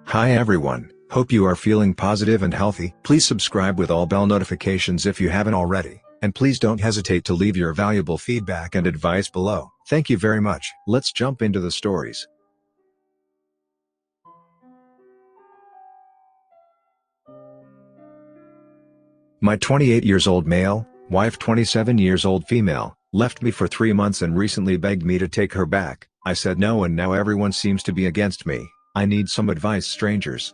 Hi everyone, hope you are feeling positive and healthy. Please subscribe with all bell notifications if you haven't already, and please don't hesitate to leave your valuable feedback and advice below. Thank you very much. Let's jump into the stories. My 28 years old male, wife 27 years old female, left me for 3 months and recently begged me to take her back. I said no and now everyone seems to be against me. I need some advice, strangers.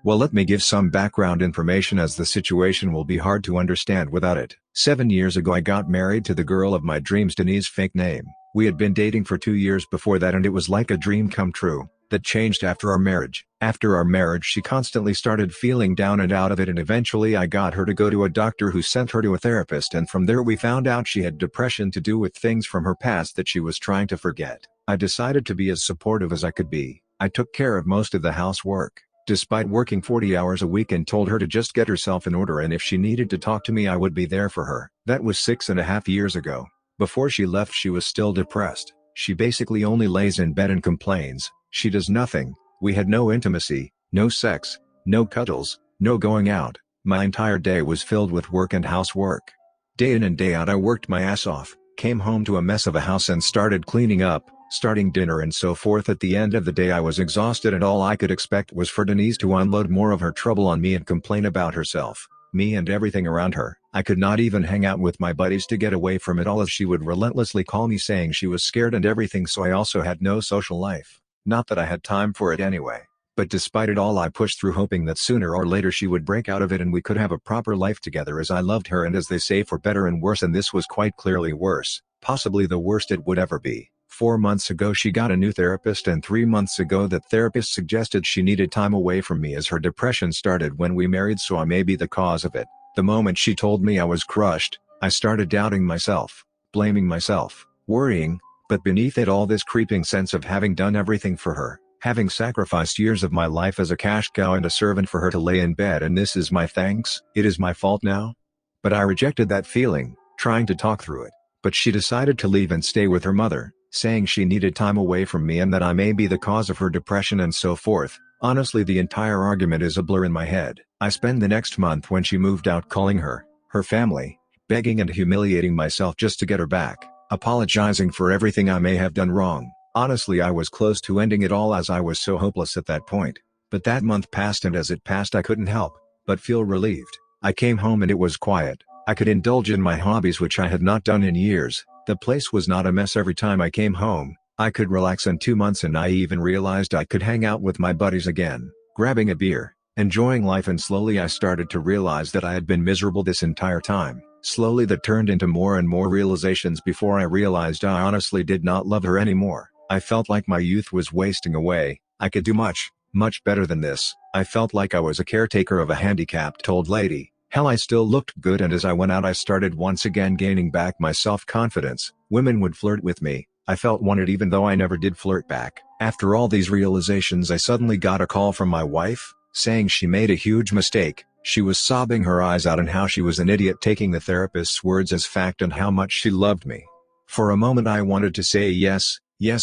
Well, let me give some background information as the situation will be hard to understand without it. 7 years ago I got married to the girl of my dreams, Denise, fake name. We had been dating for 2 years before that and it was like a dream come true. That changed after our marriage. After our marriage she constantly started feeling down and out of it, and eventually I got her to go to a doctor who sent her to a therapist, and from there we found out she had depression to do with things from her past that she was trying to forget. I decided to be as supportive as I could be. I took care of most of the housework, despite working 40 hours a week, and told her to just get herself in order and if she needed to talk to me I would be there for her. That was 6.5 years ago. Before she left she was still depressed. She basically only lays in bed and complains. She does nothing. We had no intimacy, no sex, no cuddles, no going out. My entire day was filled with work and housework. Day in and day out I worked my ass off, came home to a mess of a house and started cleaning up, starting dinner and so forth. At the end of the day I was exhausted and all I could expect was for Denise to unload more of her trouble on me and complain about herself, me and everything around her. I could not even hang out with my buddies to get away from it all, as she would relentlessly call me saying she was scared and everything, so I also had no social life. Not that I had time for it anyway. But despite it all I pushed through, hoping that sooner or later she would break out of it and we could have a proper life together, as I loved her and, as they say, for better and worse, and this was quite clearly worse, possibly the worst it would ever be. 4 months ago she got a new therapist, and 3 months ago that therapist suggested she needed time away from me as her depression started when we married, so I may be the cause of it. The moment she told me I was crushed, I started doubting myself, blaming myself, worrying, but beneath it all this creeping sense of having done everything for her, having sacrificed years of my life as a cash cow and a servant for her to lay in bed, and this is my thanks. It is my fault now? But I rejected that feeling, trying to talk through it. But she decided to leave and stay with her mother, saying she needed time away from me and that I may be the cause of her depression and so forth. Honestly, the entire argument is a blur in my head. I spent the next month when she moved out calling her, her family, begging and humiliating myself just to get her back, apologizing for everything I may have done wrong. Honestly, I was close to ending it all as I was so hopeless at that point. But that month passed, and as it passed I couldn't help but feel relieved. I came home and it was quiet. I could indulge in my hobbies, which I had not done in years. The place was not a mess every time I came home. I could relax, in 2 months and I even realized I could hang out with my buddies again, grabbing a beer, enjoying life, and slowly I started to realize that I had been miserable this entire time. Slowly that turned into more and more realizations before I realized I honestly did not love her anymore. I felt like my youth was wasting away. I could do much, much better than this. I felt like I was a caretaker of a handicapped old lady. Hell, I still looked good, and as I went out I started once again gaining back my self-confidence. Women would flirt with me. I felt wanted even though I never did flirt back. After all these realizations I suddenly got a call from my wife, saying she made a huge mistake. She was sobbing her eyes out and how she was an idiot, taking the therapist's words as fact and how much she loved me. For a moment I wanted to say yes,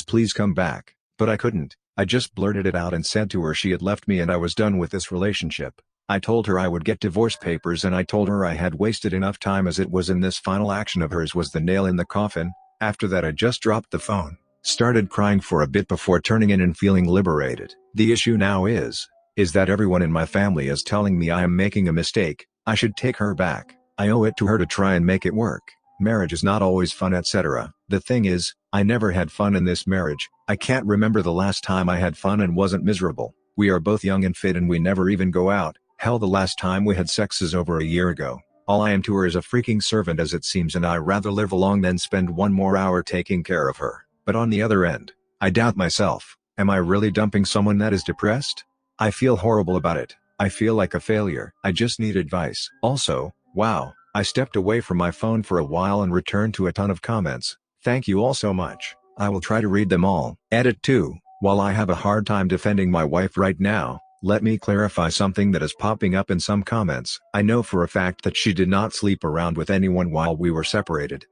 please come back, but I couldn't. I just blurted it out and said to her she had left me and I was done with this relationship. I told her I would get divorce papers, and I told her I had wasted enough time as it was, and this final action of hers was the nail in the coffin. After that I just dropped the phone, started crying for a bit before turning in and feeling liberated. The issue now is that everyone in my family is telling me I am making a mistake. I should take her back. I owe it to her to try and make it work. Marriage is not always fun, etc. The thing is, I never had fun in this marriage. I can't remember the last time I had fun and wasn't miserable. We are both young and fit and we never even go out. Hell, the last time we had sex is over a year ago. All I am to her is a freaking servant, as it seems, and I rather live along than spend one more hour taking care of her. But on the other end, I doubt myself. Am I really dumping someone that is depressed? I feel horrible about it. I feel like a failure. I just need advice. Also, wow, I stepped away from my phone for a while and returned to a ton of comments. Thank you all so much. I will try to read them all. Edit 2. While I have a hard time defending my wife right now, let me clarify something that is popping up in some comments. I know for a fact that she did not sleep around with anyone while we were separated.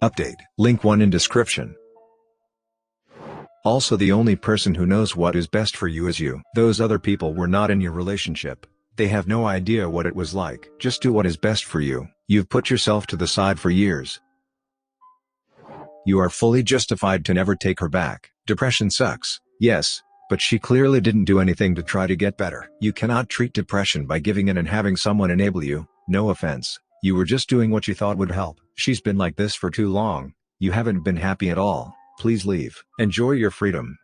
Update. Link 1 in description. Also, the only person who knows what is best for you is you. Those other people were not in your relationship. They have no idea what it was like. Just do what is best for you. You've put yourself to the side for years. You are fully justified to never take her back. Depression sucks, yes, but she clearly didn't do anything to try to get better. You cannot treat depression by giving in and having someone enable you. No offense. You were just doing what you thought would help. She's been like this for too long. You haven't been happy at all. Please leave. Enjoy your freedom.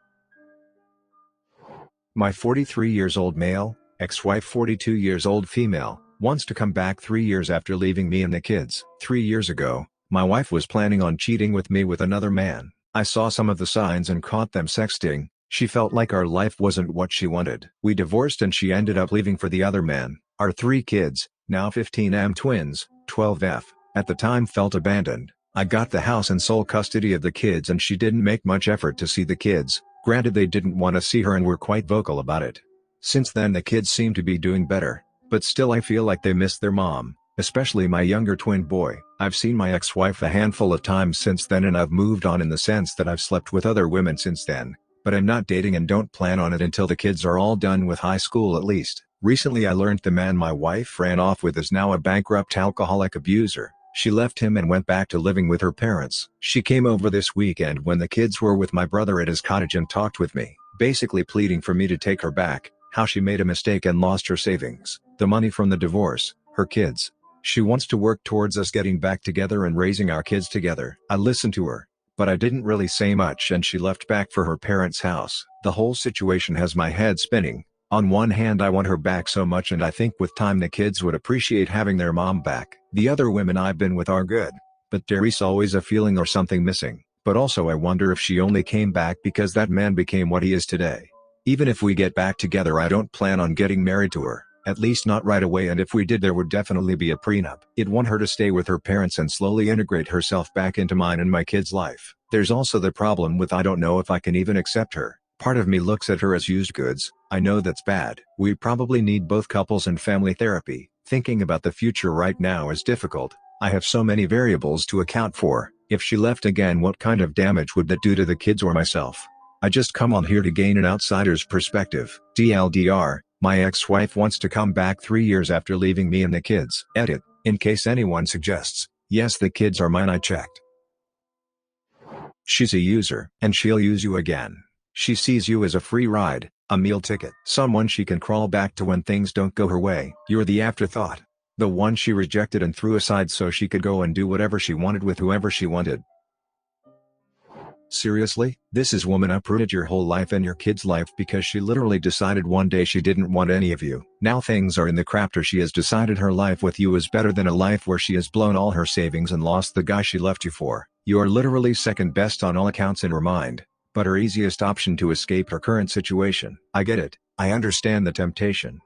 My 43 years old male, ex-wife 42 years old female, wants to come back 3 years after leaving me and the kids. 3 years ago, my wife was planning on cheating with me with another man. I saw some of the signs and caught them sexting. She felt like our life wasn't what she wanted. We divorced and she ended up leaving for the other man. Our 3 kids, now 15M twins, 12F, at the time felt abandoned. I got the house and sole custody of the kids and she didn't make much effort to see the kids. Granted, they didn't want to see her and were quite vocal about it. Since then the kids seem to be doing better, but still I feel like they miss their mom, especially my younger twin boy. I've seen my ex-wife a handful of times since then and I've moved on in the sense that I've slept with other women since then, but I'm not dating and don't plan on it until the kids are all done with high school at least. Recently I learned the man my wife ran off with is now a bankrupt alcoholic abuser. She left him and went back to living with her parents. She came over this weekend when the kids were with my brother at his cottage and talked with me, basically pleading for me to take her back, how she made a mistake and lost her savings, the money from the divorce, her kids. She wants to work towards us getting back together and raising our kids together. I listened to her, but I didn't really say much and she left back for her parents' house. The whole situation has my head spinning. On one hand I want her back so much and I think with time the kids would appreciate having their mom back. The other women I've been with are good, but there's always a feeling or something missing. But also I wonder if she only came back because that man became what he is today. Even if we get back together I don't plan on getting married to her, at least not right away, and if we did there would definitely be a prenup. I'd want her to stay with her parents and slowly integrate herself back into mine and my kids' life. There's also the problem with I don't know if I can even accept her. Part of me looks at her as used goods. I know that's bad. We probably need both couples and family therapy. Thinking about the future right now is difficult. I have so many variables to account for. If she left again, what kind of damage would that do to the kids or myself? I just come on here to gain an outsider's perspective. TLDR, my ex-wife wants to come back 3 years after leaving me and the kids. Edit, in case anyone suggests. Yes, the kids are mine, I checked. She's a user, and she'll use you again. She sees you as a free ride, a meal ticket. Someone she can crawl back to when things don't go her way. You're the afterthought. The one she rejected and threw aside so she could go and do whatever she wanted with whoever she wanted. Seriously? This is woman uprooted your whole life and your kid's life because she literally decided one day she didn't want any of you. Now things are in the crap or she has decided her life with you is better than a life where she has blown all her savings and lost the guy she left you for. You are literally second best on all accounts in her mind, but her easiest option to escape her current situation. I get it. I understand the temptation.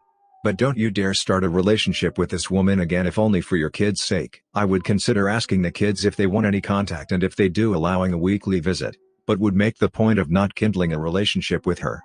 But don't you dare start a relationship with this woman again if only for your kids' sake. I would consider asking the kids if they want any contact and if they do allowing a weekly visit, but would make the point of not kindling a relationship with her.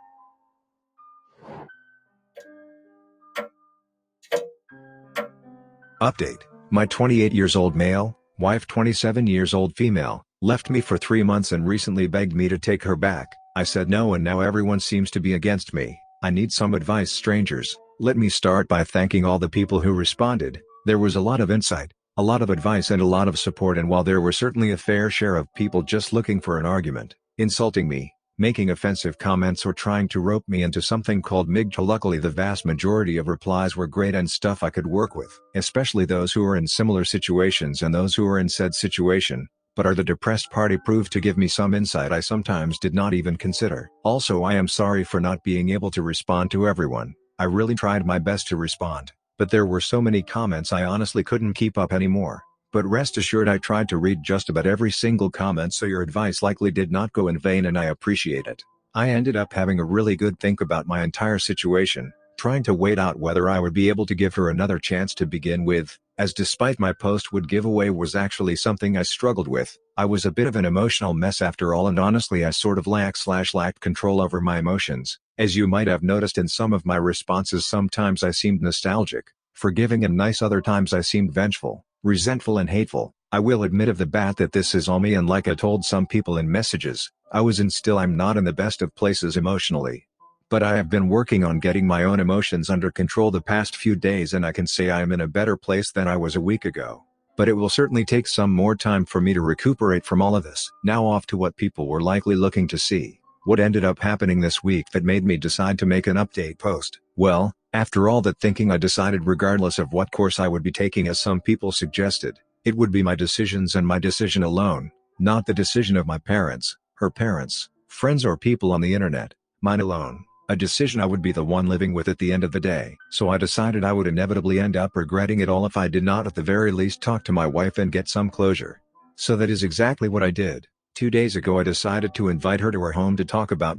Update. My 28 years old male, wife 27 years old female, left me for 3 months and recently begged me to take her back. I said no and now everyone seems to be against me. I need some advice, strangers. Let me start by thanking all the people who responded. There was a lot of insight, a lot of advice and a lot of support, and while there were certainly a fair share of people just looking for an argument, insulting me, making offensive comments or trying to rope me into something called MGTOW, luckily the vast majority of replies were great and stuff I could work with, especially those who are in similar situations and those who are in said situation, but are the depressed party proved to give me some insight I sometimes did not even consider. Also, I am sorry for not being able to respond to everyone. I really tried my best to respond, but there were so many comments I honestly couldn't keep up anymore. But rest assured I tried to read just about every single comment, so your advice likely did not go in vain and I appreciate it. I ended up having a really good think about my entire situation, trying to wait out whether I would be able to give her another chance to begin with, as despite my post would give away was actually something I struggled with. I was a bit of an emotional mess after all, and honestly I sort of lacked control over my emotions. As you might have noticed in some of my responses, sometimes I seemed nostalgic, forgiving, and nice, other times I seemed vengeful, resentful and hateful. I will admit of the bat that this is all me, and like I told some people in messages, I was and still I'm not in the best of places emotionally. But I have been working on getting my own emotions under control the past few days, and I can say I am in a better place than I was a week ago. But it will certainly take some more time for me to recuperate from all of this. Now off to what people were likely looking to see. What ended up happening this week that made me decide to make an update post? Well, after all that thinking, I decided regardless of what course I would be taking, as some people suggested, it would be my decisions and my decision alone, not the decision of my parents, her parents, friends or people on the internet, mine alone. A decision I would be the one living with at the end of the day. So I decided I would inevitably end up regretting it all if I did not at the very least talk to my wife and get some closure. So that is exactly what I did. 2 days ago I decided to invite her to our home to talk about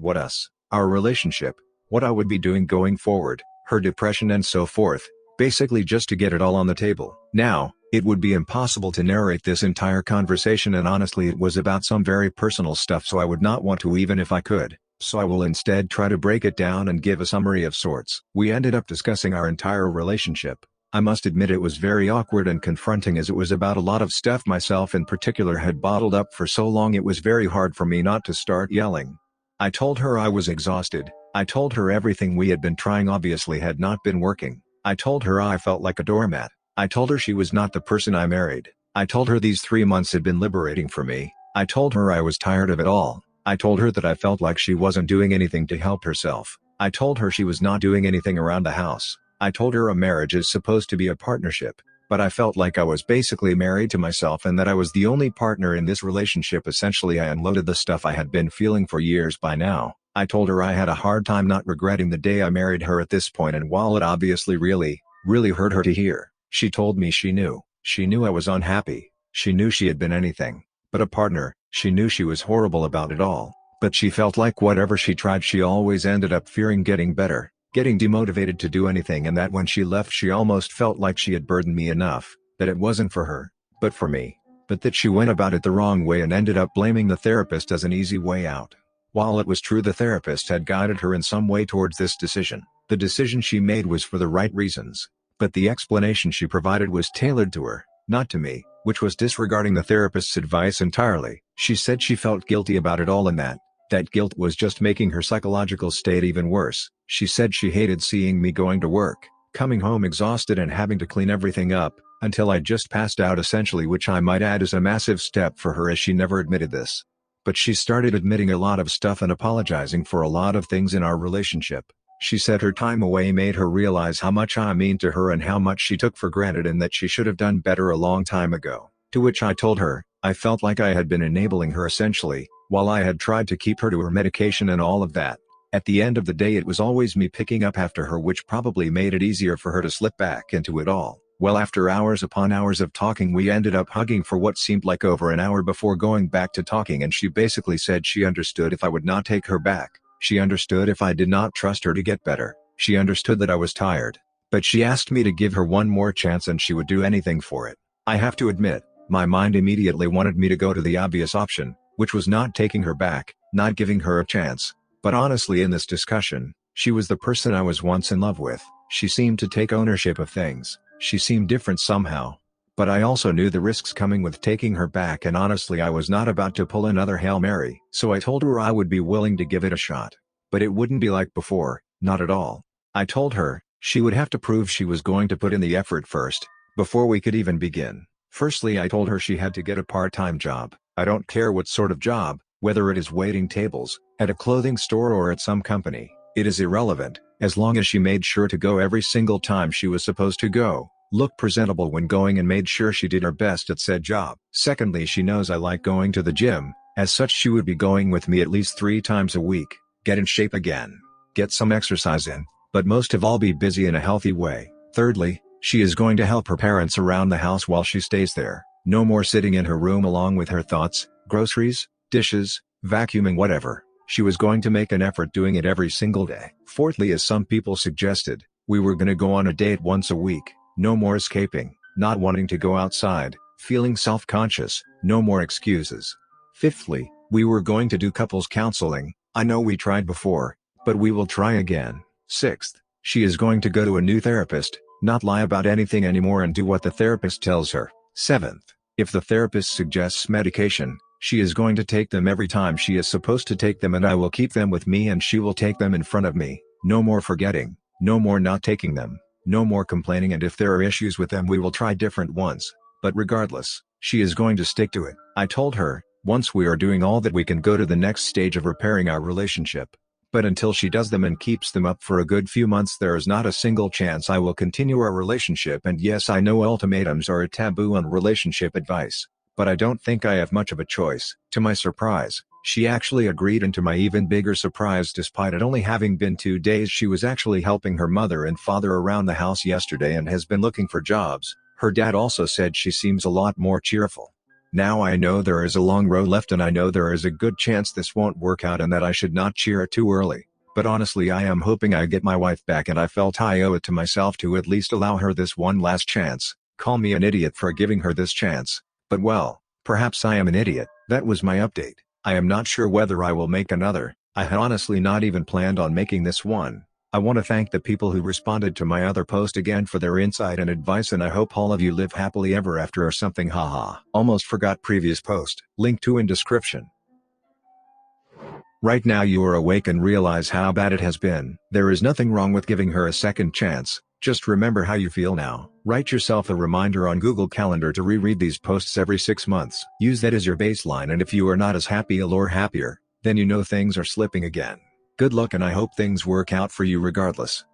our relationship, what I would be doing going forward, her depression and so forth, basically just to get it all on the table. Now, it would be impossible to narrate this entire conversation, and honestly it was about some very personal stuff, so I would not want to even if I could. So I will instead try to break it down and give a summary of sorts. We ended up discussing our entire relationship. I must admit it was very awkward and confronting, as it was about a lot of stuff myself in particular had bottled up for so long it was very hard for me not to start yelling. I told her I was exhausted. I told her everything we had been trying obviously had not been working. I told her I felt like a doormat. I told her she was not the person I married. I told her these 3 months had been liberating for me. I told her I was tired of it all. I told her that I felt like she wasn't doing anything to help herself. I told her she was not doing anything around the house. I told her a marriage is supposed to be a partnership, but I felt like I was basically married to myself and that I was the only partner in this relationship. Essentially, I unloaded the stuff I had been feeling for years by now. I told her I had a hard time not regretting the day I married her at this point, and while it obviously really hurt her to hear, she told me she knew. She knew I was unhappy. She knew she had been anything but a partner. She knew she was horrible about it all, but she felt like whatever she tried she always ended up fearing getting better, getting demotivated to do anything, and that when she left she almost felt like she had burdened me enough, that it wasn't for her, but for me. But that she went about it the wrong way and ended up blaming the therapist as an easy way out. While it was true the therapist had guided her in some way towards this decision, the decision she made was for the right reasons. But the explanation she provided was tailored to her, not to me, which was disregarding the therapist's advice entirely. She said she felt guilty about it all and that guilt was just making her psychological state even worse. She said she hated seeing me going to work, coming home exhausted and having to clean everything up, until I just passed out essentially, which I might add is a massive step for her as she never admitted this. But she started admitting a lot of stuff and apologizing for a lot of things in our relationship. She said her time away made her realize how much I mean to her and how much she took for granted, and that she should have done better a long time ago. To which I told her, I felt like I had been enabling her essentially, while I had tried to keep her to her medication and all of that. At the end of the day it was always me picking up after her, which probably made it easier for her to slip back into it all. Well, after hours upon hours of talking we ended up hugging for what seemed like over an hour before going back to talking, and she basically said she understood if I would not take her back. She understood if I did not trust her to get better. She understood that I was tired. But she asked me to give her one more chance and she would do anything for it. I have to admit, my mind immediately wanted me to go to the obvious option, which was not taking her back, not giving her a chance. But honestly, in this discussion, she was the person I was once in love with. She seemed to take ownership of things. She seemed different somehow. But I also knew the risks coming with taking her back, and honestly I was not about to pull another Hail Mary. So I told her I would be willing to give it a shot. But it wouldn't be like before, not at all. I told her she would have to prove she was going to put in the effort first, before we could even begin. Firstly, I told her she had to get a part-time job. I don't care what sort of job, whether it is waiting tables, at a clothing store or at some company. It is irrelevant, as long as she made sure to go every single time she was supposed to go, look presentable when going, and made sure she did her best at said job. Secondly, she knows I like going to the gym, as such she would be going with me at least 3 times a week, get in shape again, get some exercise in, but most of all be busy in a healthy way. Thirdly, she is going to help her parents around the house while she stays there. No more sitting in her room along with her thoughts, groceries, dishes, vacuuming, whatever. She was going to make an effort doing it every single day. Fourthly, as some people suggested, we were gonna go on a date once a week. No more escaping, not wanting to go outside, feeling self-conscious, no more excuses. Fifthly, we were going to do couples counseling. I know we tried before, but we will try again. Sixth, she is going to go to a new therapist, not lie about anything anymore and do what the therapist tells her. Seventh, if the therapist suggests medication, She is going to take them every time she is supposed to take them, and I will keep them with me and she will take them in front of me. No more forgetting, no more not taking them, no more complaining, and if there are issues with them we will try different ones. But regardless, she is going to stick to it. I told her, once we are doing all that we can go to the next stage of repairing our relationship. But until she does them and keeps them up for a good few months, there is not a single chance I will continue our relationship. And yes, I know ultimatums are a taboo on relationship advice, but I don't think I have much of a choice. To my surprise, she actually agreed, and to my even bigger surprise, despite it only having been 2 days, she was actually helping her mother and father around the house yesterday and has been looking for jobs. Her dad also said she seems a lot more cheerful. Now I know there is a long road left, and I know there is a good chance this won't work out and that I should not cheer it too early. But honestly, I am hoping I get my wife back, and I felt I owe it to myself to at least allow her this one last chance. Call me an idiot for giving her this chance. But well, perhaps I am an idiot. That was my update. I am not sure whether I will make another. I had honestly not even planned on making this one. I want to thank the people who responded to my other post again for their insight and advice, and I hope all of you live happily ever after or something. Haha. Almost forgot previous post. Link to in description. Right now you are awake and realize how bad it has been. There is nothing wrong with giving her a second chance. Just remember how you feel now. Write yourself a reminder on Google Calendar to reread these posts every 6 months. Use that as your baseline, and if you are not as happy or happier, then you know things are slipping again. Good luck, and I hope things work out for you regardless.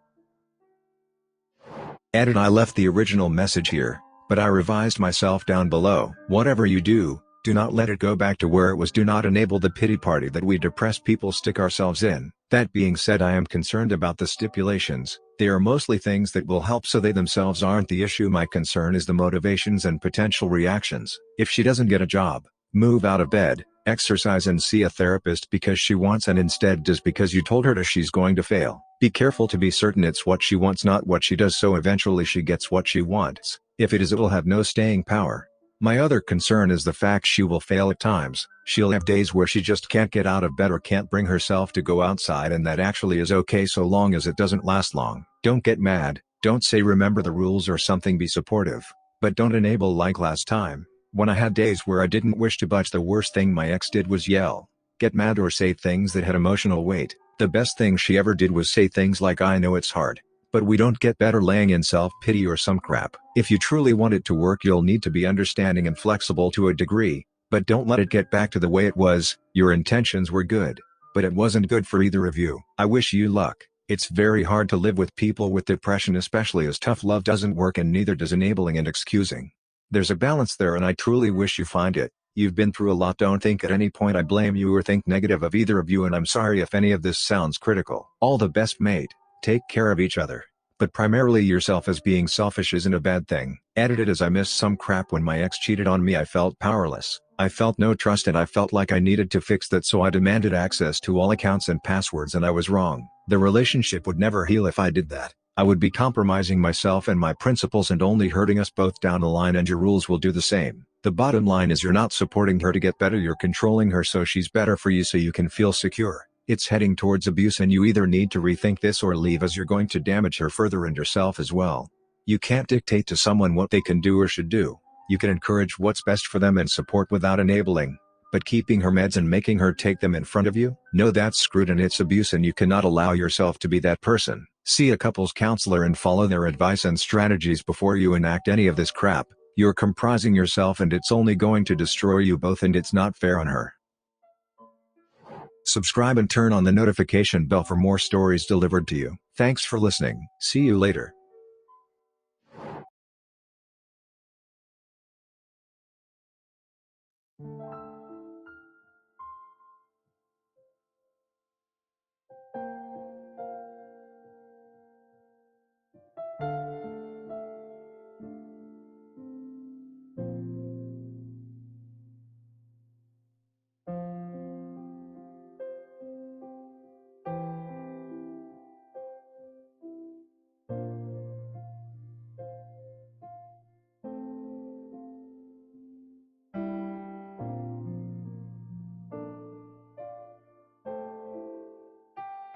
Edit: I left the original message here, but I revised myself down below. Whatever you do, do not let it go back to where it was. Do not enable the pity party that we depressed people stick ourselves in. That being said, I am concerned about the stipulations. They are mostly things that will help, so they themselves aren't the issue. My concern is the motivations and potential reactions. If she doesn't get a job, move out of bed, exercise, and see a therapist because she wants, and instead does because you told her to, she's going to fail. Be careful to be certain it's what she wants, not what she does, so eventually she gets what she wants. If it is, it will have no staying power. My other concern is the fact she will fail at times. She'll have days where she just can't get out of bed or can't bring herself to go outside, and that actually is okay so long as it doesn't last long. Don't get mad, don't say remember the rules or something, be supportive. But don't enable like last time, when I had days where I didn't wish to budge. The worst thing my ex did was yell, get mad, or say things that had emotional weight. The best thing she ever did was say things like, I know it's hard, but we don't get better laying in self-pity or some crap. If you truly want it to work, you'll need to be understanding and flexible to a degree, but don't let it get back to the way it was. Your intentions were good, but it wasn't good for either of you. I wish you luck. It's very hard to live with people with depression, especially as tough love doesn't work and neither does enabling and excusing. There's a balance there, and I truly wish you find it. You've been through a lot. Don't think at any point I blame you or think negative of either of you, and I'm sorry if any of this sounds critical. All the best, mate. Take care of each other. But primarily yourself, as being selfish isn't a bad thing. Edited: as I missed some crap when my ex cheated on me, I felt powerless. I felt no trust, and I felt like I needed to fix that, so I demanded access to all accounts and passwords, and I was wrong. The relationship would never heal if I did that. I would be compromising myself and my principles and only hurting us both down the line, and your rules will do the same. The bottom line is you're not supporting her to get better, you're controlling her so she's better for you, so you can feel secure. It's heading towards abuse, and you either need to rethink this or leave, as you're going to damage her further and yourself as well. You can't dictate to someone what they can do or should do. You can encourage what's best for them and support without enabling. But keeping her meds and making her take them in front of you? No, that's screwed and it's abuse, and you cannot allow yourself to be that person. See a couples counselor and follow their advice and strategies before you enact any of this crap. You're comprising yourself, and it's only going to destroy you both, and it's not fair on her. Subscribe and turn on the notification bell for more stories delivered to you. Thanks for listening. See you later.